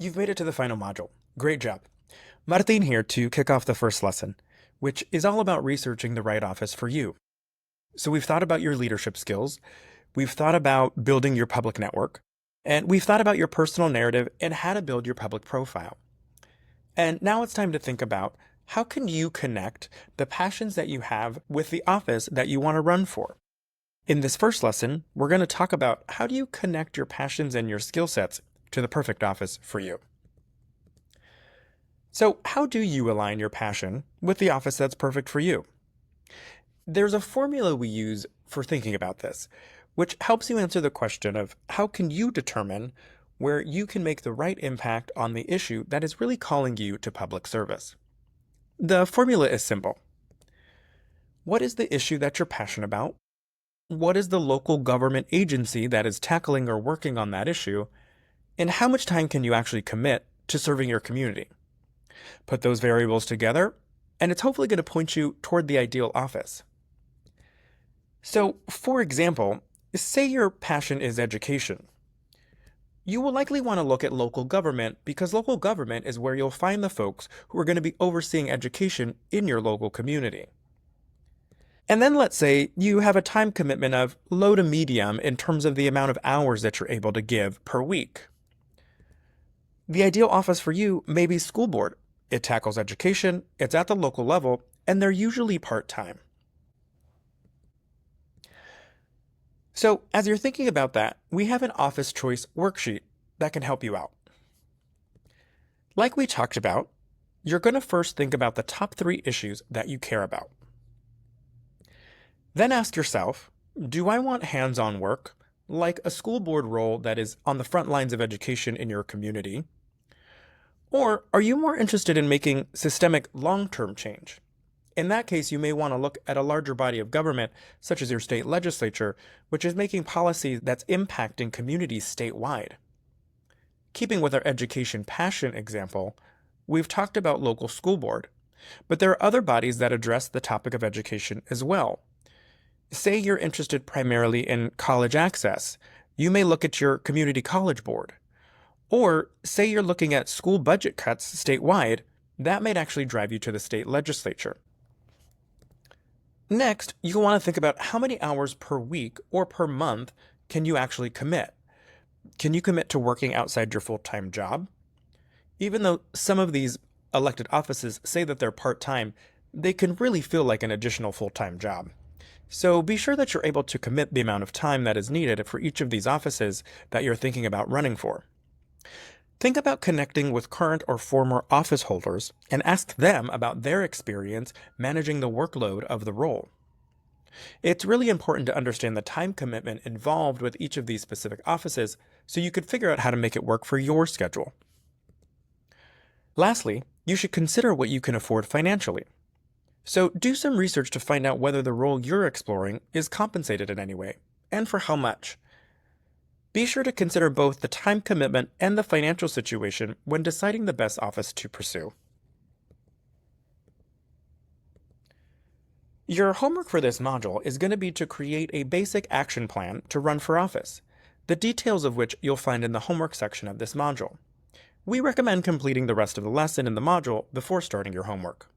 You've made it to the final module. Great job. Martin here to kick off the first lesson, which is all about researching the right office for you. So we've thought about your leadership skills, we've thought about building your public network, and we've thought about your personal narrative and how to build your public profile. And now it's time to think about how can you connect the passions that you have with the office that you want to run for. In this first lesson, we're going to talk about how do you connect your passions and your skill sets to the perfect office for you. So, how do you align your passion with the office that's perfect for you? There's a formula we use for thinking about this, which helps you answer the question of how can you determine where you can make the right impact on the issue that is really calling you to public service. The formula is simple. What is the issue that you're passionate about? What is the local government agency that is tackling or working on that issue? And how much time can you actually commit to serving your community? Put those variables together, and it's hopefully going to point you toward the ideal office. So, for example, say your passion is education. You will likely want to look at local government because local government is where you'll find the folks who are going to be overseeing education in your local community. And then let's say you have a time commitment of low to medium in terms of the amount of hours that you're able to give per week. The ideal office for you may be school board. It tackles education, it's at the local level, and they're usually part-time. So as you're thinking about that, we have an office choice worksheet that can help you out. Like we talked about, you're going to first think about the top 3 issues that you care about. Then ask yourself, do I want hands-on work, like a school board role that is on the front lines of education in your community? Or are you more interested in making systemic long-term change? In that case, you may want to look at a larger body of government, such as your state legislature, which is making policy that's impacting communities statewide. Keeping with our education passion example, we've talked about local school board, but there are other bodies that address the topic of education as well. Say you're interested primarily in college access, you may look at your community college board. Or say you're looking at school budget cuts statewide, that might actually drive you to the state legislature. Next, you'll want to think about how many hours per week or per month can you actually commit. Can you commit to working outside your full-time job? Even though some of these elected offices say that they're part-time, they can really feel like an additional full-time job. So be sure that you're able to commit the amount of time that is needed for each of these offices that you're thinking about running for. Think about connecting with current or former office holders and ask them about their experience managing the workload of the role. It's really important to understand the time commitment involved with each of these specific offices so you could figure out how to make it work for your schedule. Lastly, you should consider what you can afford financially. So do some research to find out whether the role you're exploring is compensated in any way, and for how much. Be sure to consider both the time commitment and the financial situation when deciding the best office to pursue. Your homework for this module is going to be to create a basic action plan to run for office, the details of which you'll find in the homework section of this module. We recommend completing the rest of the lesson in the module before starting your homework.